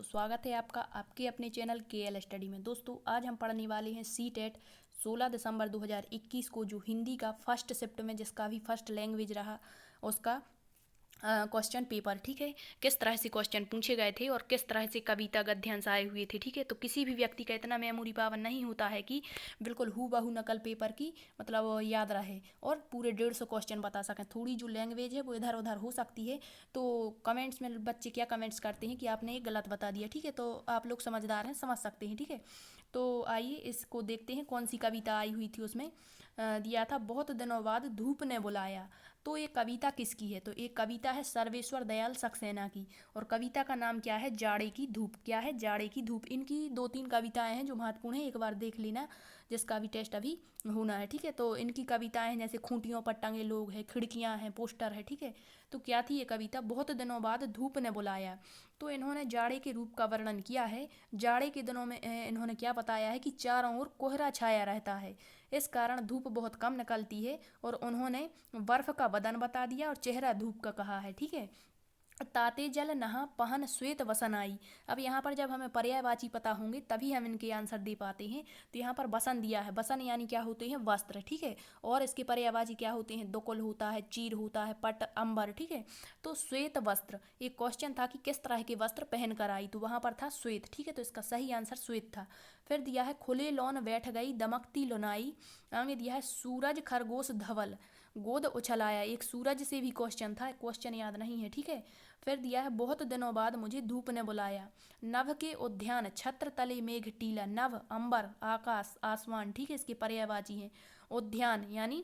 तो स्वागत है आपका आपके अपने चैनल KL स्टडी में। दोस्तों आज हम पढ़ने वाले हैं CTET 16 दिसंबर 2021 को, जो हिंदी का फर्स्ट शिफ्ट में जिसका भी फर्स्ट लैंग्वेज रहा उसका क्वेश्चन पेपर। ठीक है, किस तरह से क्वेश्चन पूछे गए थे और किस तरह से कविता गद्यांश आए हुए थे। ठीक है, तो किसी भी व्यक्ति का इतना मेमोरी पावर नहीं होता है कि बिल्कुल हूबहू नकल पेपर की मतलब याद रहे और पूरे 150 क्वेश्चन बता सकें। थोड़ी जो लैंग्वेज है वो इधर उधर हो सकती है, तो कमेंट्स में बच्चे क्या कमेंट्स करते हैं कि आपने ये गलत बता दिया। ठीक है, तो आप लोग समझदार हैं, समझ सकते हैं। ठीक है, तो आइए इसको देखते हैं कौन सी कविता आई हुई थी। उसमें दिया था बहुत दिनों बाद धूप ने बुलाया। तो ये कविता किसकी है? तो एक कविता है सर्वेश्वर दयाल सक्सेना की, और कविता का नाम क्या है? जाड़े की धूप। क्या है? जाड़े की धूप। इनकी 2-3 कविताएं हैं जो महत्वपूर्ण है, एक बार देख लेना, जिसका भी टेस्ट अभी होना है। ठीक है, तो इनकी कविताएं हैं जैसे खूंटियों पर टंगे लोग हैं, खिड़कियां हैं, पोस्टर है। ठीक है, तो क्या थी ये कविता? बहुत दिनों बाद धूप ने बुलाया। तो इन्होंने जाड़े के रूप का वर्णन किया है। जाड़े के दिनों में इन्होंने क्या बताया है कि चारों ओर कोहरा छाया रहता है, इस कारण धूप बहुत कम निकलती है। और उन्होंने बर्फ का बदन बता दिया और चेहरा धूप का कहा है। ठीक है, ताते जल नहा पहन श्वेत वसन आई। अब यहाँ पर जब हमें पर्यायवाची पता होंगे तभी हम इनके आंसर दे पाते हैं। तो यहाँ पर वसन दिया है, वसन यानी क्या होते हैं? वस्त्र। ठीक है, और इसके पर्यायवाची क्या होते हैं? दुकुल होता है, चीर होता है, पट, अंबर। ठीक है, तो श्वेत वस्त्र, एक क्वेश्चन था कि किस तरह के वस्त्र पहन कर आई, तो वहाँ पर था श्वेत। ठीक है, तो इसका सही आंसर श्वेत था। फिर दिया है खुले लौन बैठ गई दमकती लुनाई। आगे दिया है सूरज खरगोश धवल गोद उछलाया। एक सूरज से भी क्वेश्चन था, क्वेश्चन याद नहीं है। ठीक है, फिर दिया है बहुत दिनों बाद मुझे धूप ने बुलाया। नभ के उद्यान छत्र तले मेघ टीला। नभ अंबर, आकाश, आसमान। ठीक है, इसके पर्यायवाची हैं। उद्यान यानी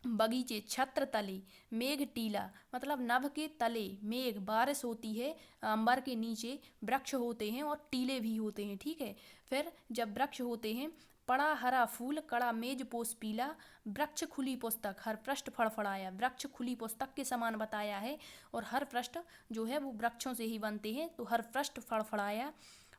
बगीचे, छत्र तले, मेघ टीला मतलब नभ के तले मेघ बारिश होती है, अंबर के नीचे वृक्ष होते हैं और टीले भी होते हैं। ठीक है, फिर जब वृक्ष होते हैं, पड़ा हरा फूल कड़ा मेज पोस पीला। वृक्ष खुली पुस्तक हर पृष्ठ फड़फड़ाया। वृक्ष खुली पुस्तक के समान बताया है, और हर पृष्ठ जो है वो वृक्षों से ही बनते हैं, तो हर पृष्ठ फड़फड़ाया।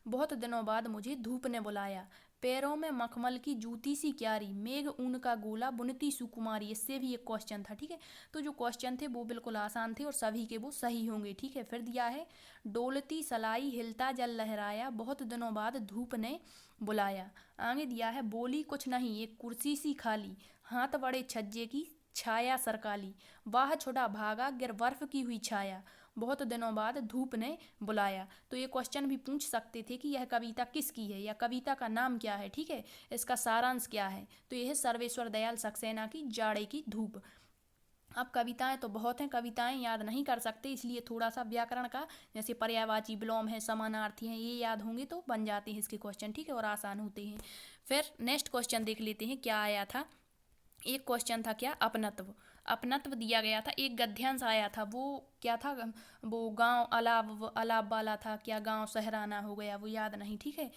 बहुत दिनों बाद मुझे धूप ने बुलाया। पैरों में मखमल की जूती सी क्यारी, मेघ ऊन का गोला बुनती सुकुमारी। इससे भी एक क्वेश्चन था। ठीक है, तो जो क्वेश्चन थे वो बिल्कुल आसान थे और सभी के वो सही होंगे। ठीक है, फिर दिया है डोलती सलाई हिलता जल लहराया। बहुत दिनों बाद धूप ने बुलाया। आगे दिया है बोली कुछ नहीं एक कुर्सी सी खाली, हाथ बड़े छज्जे की छाया सरकाली। वाह छुड़ा भागा गिर बर्फ की हुई छाया। बहुत दिनों बाद धूप ने बुलाया। तो ये क्वेश्चन भी पूछ सकते थे कि यह कविता किसकी है या कविता का नाम क्या है। ठीक है, इसका सारांश क्या है? तो यह है सर्वेश्वर दयाल सक्सेना की जाड़े की धूप। अब कविताएं तो बहुत हैं, कविताएं याद नहीं कर सकते, इसलिए थोड़ा सा व्याकरण का जैसे पर्यायवाची, विलोम है, समानार्थी हैं, ये याद होंगे तो बन जाते हैं इसके क्वेश्चन। ठीक है, और आसान होते हैं। फिर नेक्स्ट क्वेश्चन देख लेते हैं क्या आया था। एक क्वेश्चन था क्या? अपनत्व। अपनत्व दिया गया था, एक गद्यांश आया था, वो क्या था? वो गांव अलाव अलाव वाला था क्या? गांव शहराना हो गया, वो याद नहीं। ठीक है,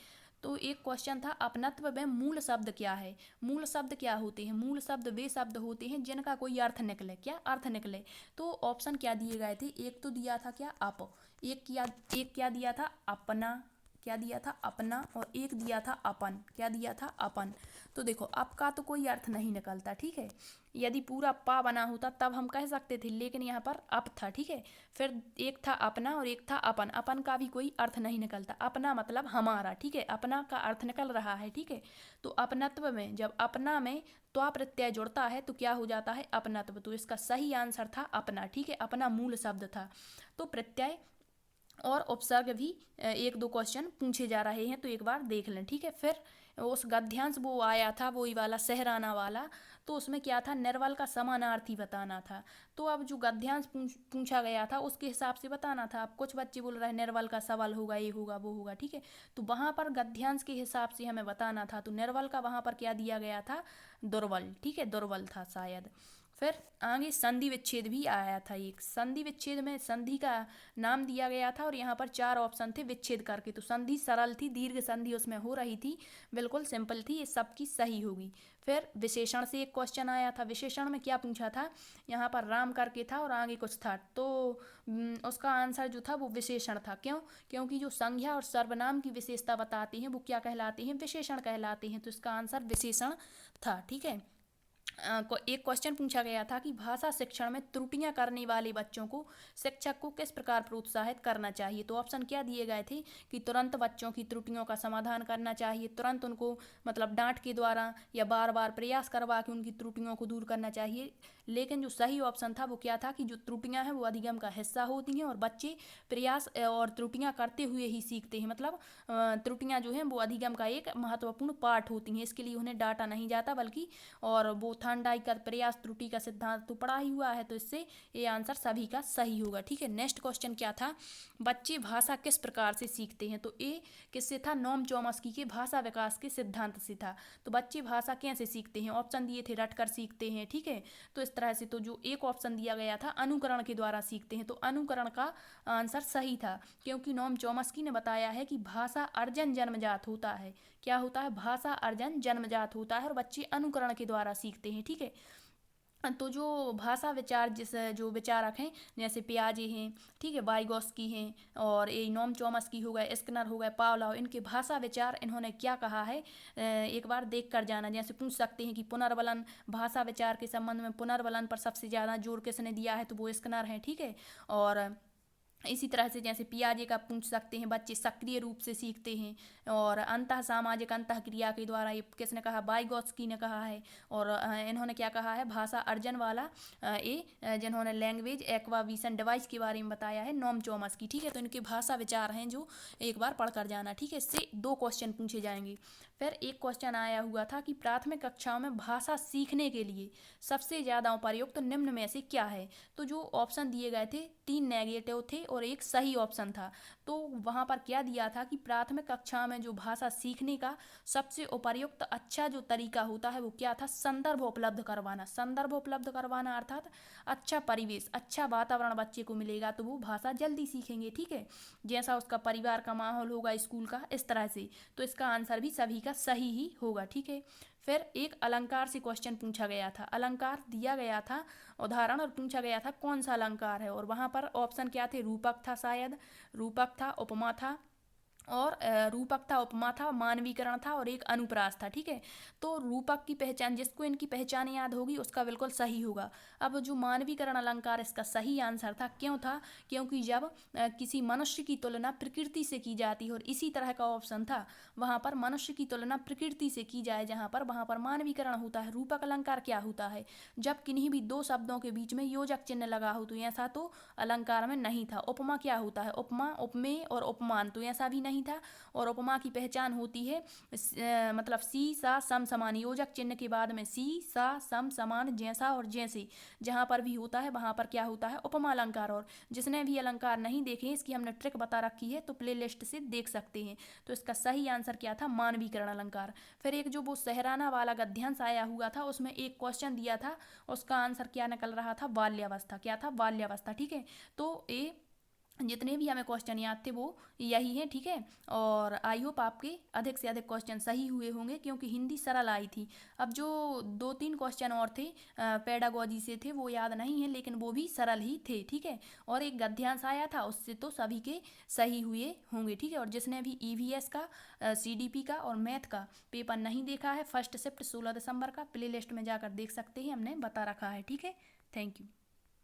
तो एक क्वेश्चन था अपनत्व में मूल शब्द क्या है? मूल शब्द क्या होते हैं? मूल शब्द वे शब्द होते हैं जिनका कोई अर्थ निकले। क्या अर्थ निकले? तो ऑप्शन क्या दिए गए थे? एक तो दिया था क्या? अप। एक क्या दिया था? अपना। क्या दिया था? अपना। और एक दिया था अपन। क्या दिया था? अपन। तो देखो अप का तो कोई अर्थ नहीं निकलता। ठीक है, यदि पूरा पा बना होता तब हम कह सकते थे, लेकिन यहाँ पर अप था। ठीक है, फिर एक था अपना और एक था अपन। अपन का भी कोई अर्थ नहीं निकलता। अपना मतलब हमारा। ठीक है, अपना का अर्थ निकल रहा है। ठीक है, तो अपनत्व में जब अपना में त्वा प्रत्यय जुड़ता है तो क्या हो जाता है? अपनत्व। तो इसका सही आंसर था अपना। ठीक है, अपना मूल शब्द था। तो प्रत्यय और उपसर्ग भी एक दो क्वेश्चन पूछे जा रहे हैं, तो एक बार देख लें। ठीक है, फिर उस गद्यांश वो आया था वही वाला सहराना वाला, तो उसमें क्या था? निर्बल का समानार्थी बताना था। तो अब जो गद्यांश पूछा गया था उसके हिसाब से बताना था। अब कुछ बच्चे बोल रहे हैं निर्बल का सबल होगा, ये होगा, वो होगा। ठीक है, तो वहाँ पर गद्यांश के हिसाब से हमें बताना था, तो निर्बल का वहाँ पर क्या दिया गया था? दुर्बल। ठीक है, दुर्बल था शायद। फिर आगे संधि विच्छेद भी आया था। एक संधि विच्छेद में संधि का नाम दिया गया था और यहाँ पर 4 ऑप्शन थे विच्छेद करके। तो संधि सरल थी, दीर्घ संधि उसमें हो रही थी, बिल्कुल सिंपल थी, ये सबकी सही होगी। फिर विशेषण से एक क्वेश्चन आया था। विशेषण में क्या पूछा था? यहाँ पर राम करके था और आगे कुछ था, तो उसका आंसर जो था वो विशेषण था। क्यों? क्योंकि जो संज्ञा और सर्वनाम की विशेषता बताते हैं वो क्या कहलाते हैं? विशेषण कहलाते हैं। तो इसका आंसर विशेषण था। ठीक है, एक क्वेश्चन पूछा गया था कि भाषा शिक्षण में त्रुटियां करने वाले बच्चों को शिक्षक को किस प्रकार प्रोत्साहित करना चाहिए। तो ऑप्शन क्या दिए गए थे कि तुरंत बच्चों की त्रुटियों का समाधान करना चाहिए, तुरंत उनको मतलब डांट के द्वारा या बार बार प्रयास करवा के उनकी त्रुटियों को दूर करना चाहिए। लेकिन जो सही ऑप्शन था वो क्या था कि जो त्रुटियां हैं वो अधिगम का हिस्सा होती हैं और बच्चे प्रयास और त्रुटियां करते हुए ही सीखते हैं। मतलब त्रुटियां जो हैं वो अधिगम का एक महत्वपूर्ण पार्ट होती हैं, इसके लिए उन्हें डांटा नहीं जाता बल्कि, और वो थॉर्नडाइक का प्रयास त्रुटि का सिद्धांत तो पढ़ा ही हुआ है, तो इससे ये आंसर सभी का सही होगा। ठीक है, नेक्स्ट क्वेश्चन क्या था, बच्चे भाषा किस प्रकार से सीखते हैं। तो ए किससे था, नोम चॉम्स्की के भाषा विकास के सिद्धांत से था। तो बच्चे भाषा कैसे सीखते हैं, ऑप्शन दिए थे रटकर सीखते हैं। ठीक है, तो इस तरह से, तो जो एक ऑप्शन दिया गया था अनुकरण के द्वारा सीखते हैं, तो अनुकरण का आंसर सही था, क्योंकि नोम चॉम्स्की ने बताया है कि भाषा अर्जन जन्मजात होता है। क्या होता है, भाषा अर्जन जन्मजात होता है और बच्चे अनुकरण के द्वारा सीखते हैं। ठीक है, तो जो भाषा विचार जो विचारक हैं जैसे पियाजे हैं, ठीक है, वाइगोस्की हैं, और ये नोम चॉम्स्की हो गए, स्किनर हो गए, पावलोव, इनके भाषा विचार इन्होंने क्या कहा है एक बार देख कर जाना। जैसे पूछ सकते हैं कि पुनर्बलन, भाषा विचार के संबंध में पुनर्बलन पर सबसे ज़्यादा जोर किसने दिया है, तो वो स्किनर हैं। ठीक है, और इसी तरह से जैसे पियाजे का पूछ सकते हैं, बच्चे सक्रिय रूप से सीखते हैं, और अंतः सामाजिक अंतः क्रिया के द्वारा, ये किसने कहा, वाइगोत्स्की ने कहा है। और इन्होंने क्या कहा है, भाषा अर्जन वाला ये जिन्होंने लैंग्वेज एक्वाविजन डिवाइस के बारे में बताया है, नोम चॉम्स्की। ठीक है, तो इनके भाषा विचार हैं जो एक बार पढ़ कर जाना। ठीक है, इससे 2 क्वेश्चन पूछे जाएंगे। फिर एक क्वेश्चन आया हुआ था कि प्राथमिक कक्षाओं में भाषा सीखने के लिए सबसे ज़्यादा उपयुक्त निम्न में से क्या है। तो जो ऑप्शन दिए गए थे 3 नेगेटिव थे और एक सही ऑप्शन था। तो वहाँ पर क्या दिया था कि प्राथमिक कक्षा में जो भाषा सीखने का सबसे उपयुक्त अच्छा जो तरीका होता है वो क्या था, संदर्भ उपलब्ध करवाना। संदर्भ उपलब्ध करवाना अर्थात अच्छा परिवेश, अच्छा वातावरण बच्चे को मिलेगा तो वो भाषा जल्दी सीखेंगे। ठीक है, जैसा उसका परिवार का माहौल होगा, स्कूल का, इस तरह से। तो इसका आंसर भी सभी का सही ही होगा। ठीक है, फिर एक अलंकार से क्वेश्चन पूछा गया था। अलंकार दिया गया था उदाहरण और पूछा गया था कौन सा अलंकार है, और वहाँ पर ऑप्शन क्या थे, रूपक था, शायद रूपक था, उपमा था, और रूपक था, उपमा था, मानवीकरण था, और एक अनुप्रास था। ठीक है, तो रूपक की पहचान, जिसको इनकी पहचान याद होगी उसका बिल्कुल सही होगा। अब जो मानवीकरण अलंकार इसका सही आंसर था, क्यों था, क्योंकि जब किसी मनुष्य की तुलना प्रकृति से की जाती है, और इसी तरह का ऑप्शन था, वहाँ पर मनुष्य की तुलना प्रकृति से की जाए जहाँ पर, वहाँ पर मानवीकरण होता है। रूपक अलंकार क्या होता है, जब किन्हीं भी 2 शब्दों के बीच में योजक चिन्ह लगा हो, तो ऐसा तो अलंकार में नहीं था। उपमा क्या होता है, उपमा, उपमेय और उपमान, तो ऐसा भी नहीं था। और उपमा की पहचान होती है मतलब सी सा सम समान, योजक चिन्ह के बाद में सी सा सम समान, जैसा और जैसे, जहाँ पर भी होता है वहाँ पर क्या होता है, उपमा अलंकार। और जिसने भी अलंकार नहीं देखे इसकी हमने ट्रिक बता रखी है, तो प्ले लिस्ट से देख सकते हैं। तो इसका सही आंसर क्या था, मानवीकरण अलंकार। फिर एक जो वो सहराना वाला गद्यांश आया हुआ था, उसमें एक क्वेश्चन दिया था, उसका आंसर क्या निकल रहा था, बाल्यावस्था। क्या था, बाल्यावस्था। ठीक है, तो ये जितने भी हमें क्वेश्चन याद थे वो यही हैं। ठीक है, और आई होप आपके अधिक से अधिक क्वेश्चन सही हुए होंगे, क्योंकि हिंदी सरल आई थी। अब जो 2-3 क्वेश्चन और थे पेडागोजी से थे, वो याद नहीं है, लेकिन वो भी सरल ही थे। ठीक है, और एक गद्यांश आया था, उससे तो सभी के सही हुए होंगे। ठीक है, और जिसने भी EVS का, CDP का और मैथ का पेपर नहीं देखा है, फर्स्ट शिफ्ट 16 दिसंबर का, प्ले लिस्ट में जाकर देख सकते हैं, हमने बता रखा है। ठीक है, थैंक यू।